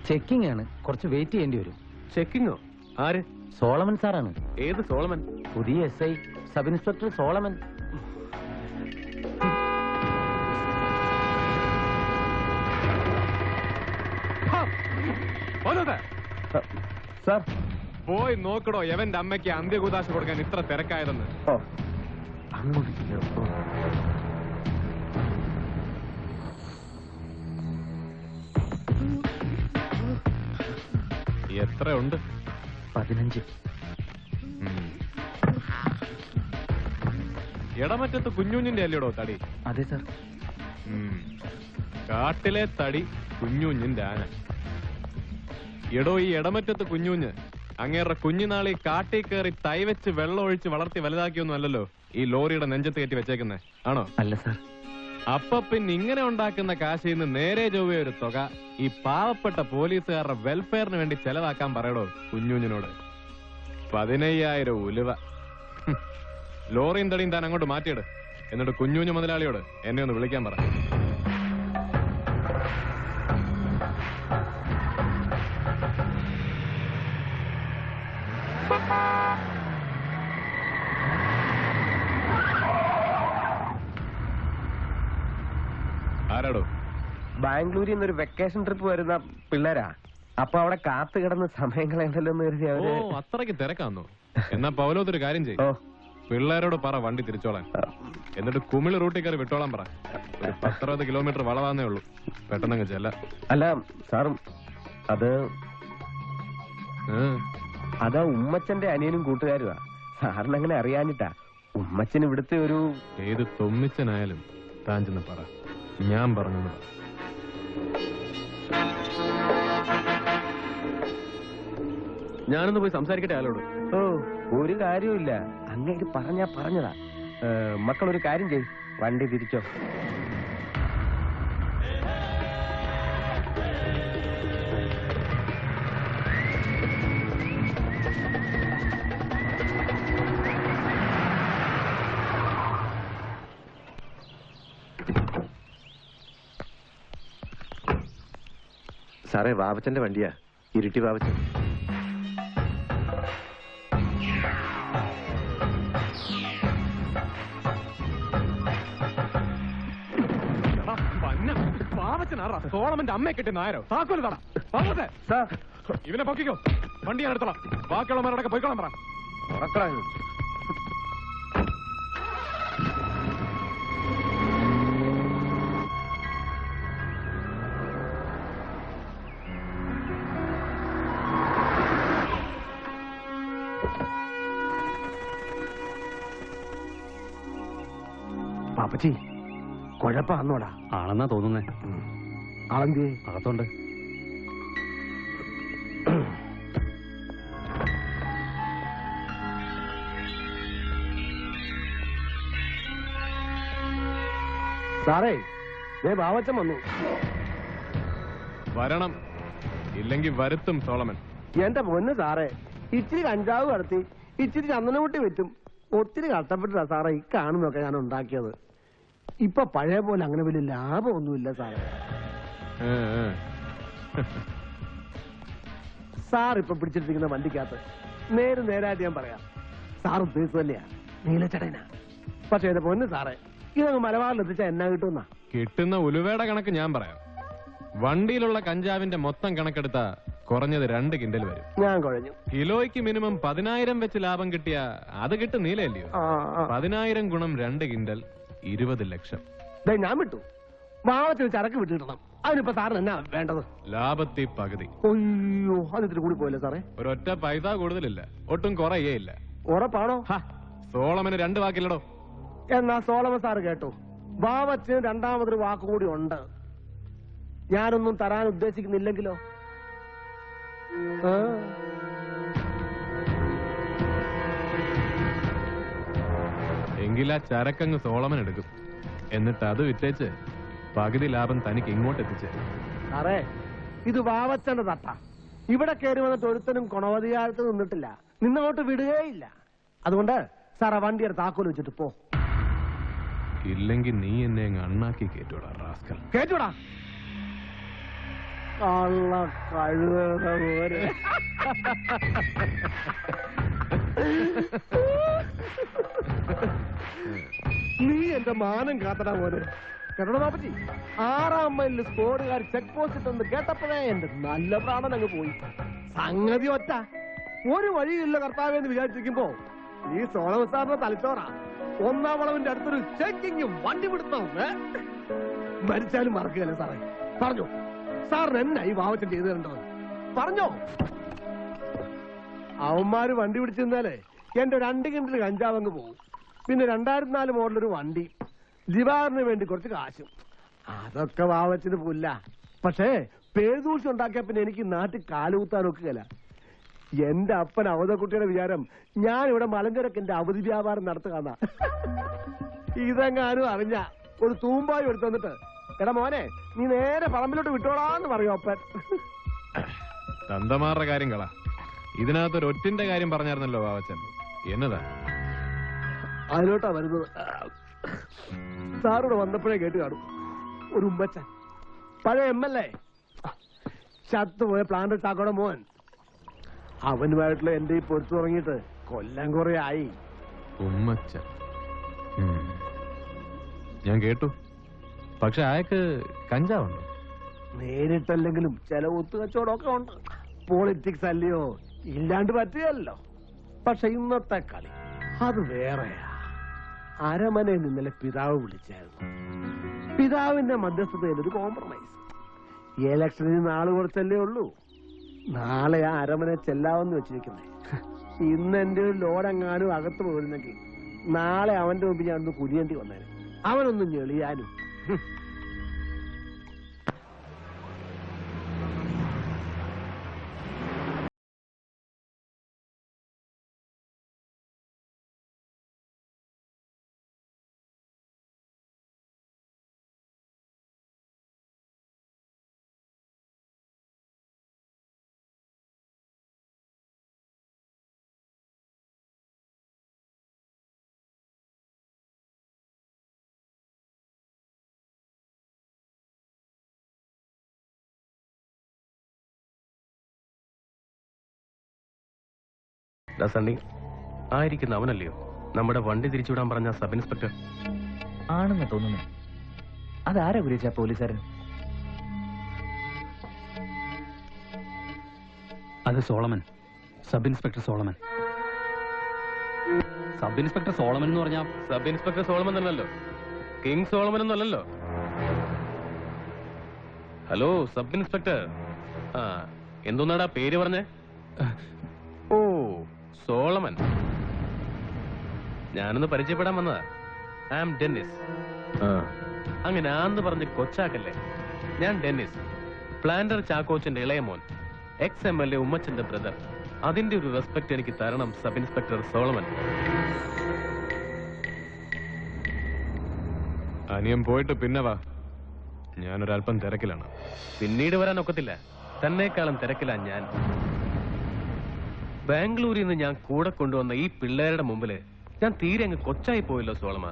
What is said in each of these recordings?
Checking ആണ്, കുറച്ച് wait ചെയ്യേണ്ടി വരും. ചെക്കിങ്ങോ? ആര്? സോളമൻ സാറാണ്. ഏത് സോളമൻ? പുതിയ SI sub inspector Solomon. Sir പോയി നോക്കടോ എവന്റെ അമ്മയ്ക്ക് അന്ത്യകൂതാശ കൊടുക്കാൻ ഇത്ര തിരക്കായതെന്ന്. എത്രയുണ്ട്? 15. ഇടമറ്റത്ത് കുഞ്ഞുഞ്ഞിന്റെ അല്ലയോടോ തടി? അതെ സാർ. കാട്ടിലെ തടി കുഞ്ഞുഞ്ഞിന്റെ ആന. എടോ ഈ ഇടമറ്റത്ത് കുഞ്ഞുഞ്ഞ് അങ്ങേറെ കുഞ്ഞുനാളി കാട്ടിൽ കയറി തൈവെച്ച് വെള്ളം ഒഴിച്ച് വളർത്തി വലുതാക്കിയൊന്നും അല്ലല്ലോ ഈ ലോറിയുടെ നെഞ്ചത്ത് കയറ്റി വെച്ചേക്കുന്നേ, ആണോ? അല്ല സാർ. അപ്പൊ പിന്നെ ഇങ്ങനെ ഉണ്ടാക്കുന്ന കാശിൽ നിന്ന് നേരെ ചൊവ്വേ ഒരു തുക ഈ പാവപ്പെട്ട പോലീസുകാരുടെ വെൽഫെയറിന് വേണ്ടി ചെലവാക്കാൻ പറയടോ കുഞ്ഞുഞ്ഞിനോട്. 15,000 ഉലുവ. ലോറിയും തടിയും താൻ അങ്ങോട്ട് മാറ്റിയിട്. എന്നിട്ട് കുഞ്ഞുഞ്ഞു മുതലാളിയോട് എന്നെ ഒന്ന് വിളിക്കാൻ പറ. ആരാടോ? ബാംഗ്ലൂരിൽ നിന്നൊരു വെക്കേഷൻ ട്രിപ്പ് വരുന്ന പിള്ളേരാ. അപ്പൊ അവിടെ കാത്തു കിടന്ന് സമയം കളയണ്ടല്ലോ എന്ന് കരുതി അവര്. ഓ, അത്രയ്ക്ക് തിരക്കാന്നോ? എന്നാ പൗലോത്തൊരു കാര്യം ചെയ്യും, പിള്ളേരോട് പറ വണ്ടി തിരിച്ചോളാൻ. എന്നിട്ട് കുമിളി റൂട്ടിൽ കയറി വിട്ടോളാൻ പറ. ഒരു 10-20 കിലോമീറ്റർ വളവാന്നേ ഉള്ളൂ, പെട്ടെന്നങ്ങ് ചെല്ല. അല്ല സാറും അതാ ഉമ്മച്ചന്റെ അനിയനും കൂട്ടുകാരുവാ. സാറിനങ്ങനെ അറിയാഞ്ഞിട്ടാ. ഉമ്മച്ചൻ ഇവിടുത്തെ ഒരു ഏത് തൊമ്മിച്ചനായാലും താൻ ചെന്ന് പറ, ഞാൻ പറഞ്ഞു. ഞാനൊന്ന് പോയി സംസാരിക്കട്ടെ ആളോട്. ഓ, ഒരു കാര്യമില്ല, അങ്ങേക്ക് പറഞ്ഞതാ. മക്കളൊരു കാര്യം ചെയ്, വണ്ടി തിരിച്ചോ. സാറേ, വാവച്ചന്റെ വണ്ടിയാ, ഇരിട്ടി വാവച്ചൻ. സോളമന്റെ അമ്മയെ കിട്ടി നായരോ? താക്കോല് തട. ഇവനെ പൊക്കിക്കോ, വണ്ടി ഞാൻ എടുത്തോളാം. ബാക്കിയുള്ളവരോടൊക്കെ പോയിക്കോളാൻ പറ. പാപ്പച്ചി, കുഴപ്പമാണോടാ? ആണെന്നാ തോന്നുന്നേ. ആളെന്തി? അകത്തോണ്ട്. സാറേ, ബാവച്ചൻ വന്നു. വരണം, ഇല്ലെങ്കിൽ വരുത്തും സോളമൻ. എന്റെ പൊന്ന് സാറേ, ഇച്ചിരി കഞ്ചാവ് കടത്തി, ഇച്ചിരി ചന്ദനമുട്ടി വെറ്റും ഒത്തിരി കഷ്ടപ്പെട്ടാ സാറേ ഈ കാണുന്നൊക്കെ ഞാൻ ഉണ്ടാക്കിയത്. ഇപ്പൊ പഴയ പോലെ അങ്ങനെ വലിയ ലാഭമൊന്നുമില്ല സാറേ. സാർ ഇപ്പൊ പിടിച്ചിട്ടിരിക്കുന്ന വണ്ടിക്കകത്ത് നേരായിട്ട് ഞാൻ പറയാം, സാർ ഉദ്ദേശിച്ചു തന്നെയാ നീലച്ചടനാ. പക്ഷെ എന്റെ പൊന്ന് സാറേ, ഇതങ്ങ് മലബാറിൽ എത്തിച്ചാ എന്നാ കിട്ടുന്ന? കിട്ടുന്ന ഉലുവയുടെ കണക്ക് ഞാൻ പറയാം. വണ്ടിയിലുള്ള കഞ്ചാവിന്റെ മൊത്തം കണക്കെടുത്താ കുറഞ്ഞത് 2 കിൻഡൽ വരും. ഞാൻ കുഴഞ്ഞു. കിലോയ്ക്ക് മിനിമം 10,000 വെച്ച് ലാഭം കിട്ടിയ അത് കിട്ടും നീലയല്ലയോ? 10,000 ഗുണം 2 കിൻഡൽ 20 ലക്ഷം. ഞാൻ വിട്ടു, വാവത്തിന് ചരക്ക് വിട്ടിടണം. അതിനിപ്പോ സാറിന് എന്നാ വേണ്ടത്? ലാഭത്തിൽ പകുതി. അയ്യോ, അതിത്തിരി കൂടി പോയില്ലേ സാറേ? ഒരൊറ്റ പൈസ കൂടുതലില്ല, ഒട്ടും കുറയേയില്ല. ഉറപ്പാണോ? സോളമന് 2 വാക്കില്ലടോ. എന്നാ സോളമൻ സാറ് കേട്ടോ, വാവത്തിന് രണ്ടാമതൊരു വാക്ക് കൂടി ഉണ്ട്. ഞാനൊന്നും തരാൻ ഉദ്ദേശിക്കുന്നില്ലെങ്കിലോ? എങ്കിലാ ചരക്കങ്ങ് സോളമൻ എടുക്കും. എന്നിട്ട് അത് വിറ്റേച്ച് പകുതി ലാഭം തനിക്ക് ഇങ്ങോട്ട് എത്തിച്ച്. സാറേ ഇത് വാവച്ചന്റെ തട്ട. ഇവിടെ കയറി വന്നിട്ട് ഒരുത്തനും ഗുണവധികാരത്ത് നിന്നിട്ടില്ല, നിന്നങ്ങോട്ട് വിടുകയില്ല. അതുകൊണ്ട് സാറേ വണ്ടിയുടെ താക്കോൽ വെച്ചിട്ട് പോ. ഇല്ലെങ്കിൽ നീ എന്നെ അങ്ങ് അണ്ണാക്കി കേട്ടോടാ റാസ്കൽ. കേട്ടോടാ കള്ള കഴുത പോലെ. നീ എന്റെ മാനം കാത്തടാ പോലെ. കേട്ടോ ബാപ്പച്ചി, 6-ാം മൈലിൽ സ്കോഡുകാർ ചെക്ക് പോസ്റ്റ് ഇട്ടെന്ന് കേട്ടപ്പോഴേ എന്റെ നല്ല പ്രാണൻ അങ്ങ് പോയി. സംഗതി ഒറ്റ ഒരു വഴിയില്ല കർത്താവെന്ന് വിചാരിച്ചിരിക്കുമ്പോ ഈ സോളമൻ സാറിന്റെ തലച്ചോറാ. 1-ാം വളവിന്റെ അടുത്തൊരു ചെക്കിങ് വണ്ടി പിടുത്തം. മരിച്ചാലും മറക്കുകയല്ലേ സാറേ. പറഞ്ഞോ സാറിന് എന്നാ ഈ വാവച്ചൻ ചെയ്തു തരേണ്ടത്? പറഞ്ഞോ. അവന്മാര് വണ്ടി പിടിച്ചിരുന്നാലേ എന്റെ 2 കിൻഡിൽ കഞ്ചാവങ്ങ് പോകും. പിന്നെ 2004 മോഡലൊരു വണ്ടി, ജിവാറിന് വേണ്ടി കുറച്ച് കാശും. അതൊക്കെ വാവച്ചിന് പുല്ല. പക്ഷേ പേരുദൂഷ്യം ഉണ്ടാക്കിയ പിന്നെ എനിക്ക് നാട്ടിൽ കാലുകുത്താൻ ഒക്കുകയില്ല. എന്റെ അപ്പൻ അവധക്കുട്ടിയുടെ വിചാരം ഞാൻ ഇവിടെ മലഞ്ചരക്കിന്റെ അവധി വ്യാപാരം നടത്തുക. ഇതെങ്ങാനും അറിഞ്ഞ ഒരു തൂമ്പായി എടുത്തു വന്നിട്ട്, എടാ മോനെ നീ നേരെ പറമ്പിലോട്ട് വിട്ടോളാന്ന് പറയും അപ്പൻ. തന്തമാരുടെ കാര്യം കള. ഇതിനകത്തൊരു ഒറ്റിന്റെ കാര്യം പറഞ്ഞായിരുന്നല്ലോ വാവച്ചൻ. എന്നതാ? അതിലോട്ടാ വരുന്നത്. സാറോട് വന്നപ്പോഴേ കേട്ട് കാണും. ഒരു ഉമ്മച്ചൻ, പഴയ MLA, ചത്തുപോയ പ്ലാന്റ് ചാക്കോടെ മോൻ. അവനുമായിട്ടുള്ള എന്റെ ഈ പൊരുത്തു തുടങ്ങിയിട്ട് കൊല്ലം കുറെ ആയി. ഉമ്മച്ചൻ ഞാൻ കേട്ടു. പക്ഷെ അയാൾക്ക് കഞ്ചാവുണ്ടോ? നേരിട്ടല്ലെങ്കിലും ചില ഒത്തുകച്ചവടമൊക്കെ ഉണ്ട്. പോളിറ്റിക്സ് അല്ലയോ, ഇല്ലാണ്ട് പറ്റുകയല്ലോ. പക്ഷെ ഇന്നത്തെ കളി അത് വേറെയാ. അരമനയിൽ ഇന്നലെ പിതാവ് വിളിച്ചായിരുന്നു. പിതാവിന്റെ മധ്യസ്ഥതയിൽ ഒരു കോംപ്രമൈസ്. ഇലക്ഷനിൽ നാള് കുറച്ചല്ലേ ഉള്ളൂ. നാളെ ആ അരമന ചെല്ലാവെന്ന് വെച്ചിരിക്കുന്നേ. ഇന്ന് എന്റെ ഒരു ലോഡെങ്ങാനും അകത്ത് പോയിരുന്നെങ്കിൽ നാളെ അവന്റെ മുമ്പ് ഞാൻ ഒന്ന് കുനിയേണ്ടി വന്നേനെ. അവനൊന്നും ഞെളിയാനും. സണ്ണി ആയിരിക്കുന്ന അവനല്ലയോ നമ്മുടെ വണ്ടി തിരിച്ചുവിടാൻ പറഞ്ഞ സബ് ഇൻസ്പെക്ടർ? ആണെന്ന് തോന്നുന്നു. അതാരാ ഗുരുച്ച പോലീസുകാരൻ? അത് Solomon, sub inspector Solomon. Sub inspector Solomon എന്ന് പറഞ്ഞാൽ സബ് ഇൻസ്പെക്ടർ സോളമൻ എന്നല്ലോ, കിങ് സോളമൻ എന്നല്ലോ. Hello sub inspector. ആ എന്തോന്നാടാ പേര് പറഞ്ഞേ? ഓ സോളമൻ. ഞാനൊന്ന് പരിചയപ്പെടാൻ വന്നതാ. I am Dennis. അങ്ങനെ ആന്ന് പറഞ്ഞ് കൊച്ചാക്കല്ലേ. ഞാൻ ഡെന്നിസ്, പ്ലാന്റർ ചാക്കോച്ചന്റെ ഇളയ മോൻ, ex-MLA ഉമ്മച്ചന്റെ ബ്രദർ. അതിന്റെ ഒരു റെസ്പെക്ട് എനിക്ക് തരണം സബ് ഇൻസ്പെക്ടർ സോളമൻ. അനിയൻ പോയിട്ട് പിന്നെ വാ. ഞാനൊരല്പം തിരക്കിലാണ്. പിന്നീട് വരാൻ ഒക്കത്തില്ല. തന്നേക്കാളും തിരക്കിലാ ഞാൻ. ബാംഗ്ലൂരിൽ നിന്ന് ഞാൻ കൂടെ കൊണ്ടുവന്ന ഈ പിള്ളേരുടെ മുമ്പില് ഞാൻ തീരെ അങ്ങ് കൊച്ചായി പോയല്ലോ സോളമ.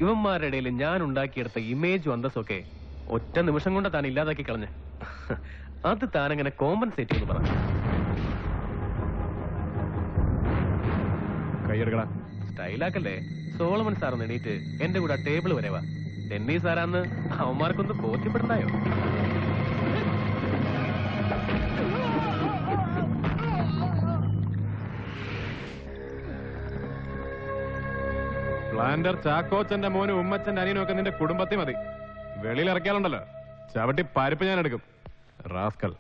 ഇവന്മാരുടെ ഇടയിൽ ഞാൻ ഉണ്ടാക്കിയെടുത്ത ഇമേജും അന്തസ്സൊക്കെ ഒറ്റ നിമിഷം കൊണ്ട് താൻ ഇല്ലാതാക്കി കളഞ്ഞ്. അത് താനങ്ങനെ കോമ്പൻസേറ്റ് ചെയ്ത് പറ. കൈയെടുക്കടാ. സ്റ്റൈലാക്കല്ലേ. സോളമൻ സാർ എണീറ്റ് എന്റെ കൂടെ ടേബിൾ വരെ വാ. ഡെന്നി സാറാന്ന് അവന്മാർക്കൊന്ന് ബോധ്യപ്പെടുത്തായോ? പ്ലാന്റർ ചാക്കോച്ചന്റെ മോനും ഉമ്മച്ചന്റെ അനിയനും ഒക്കെ നിന്റെ കുടുംബത്തിൽ മതി. വെളിയിൽ ഇറക്കിയാലുണ്ടല്ലോ ചവിട്ടി പരിപ്പ് ഞാൻ എടുക്കും. റാസ്കൽ.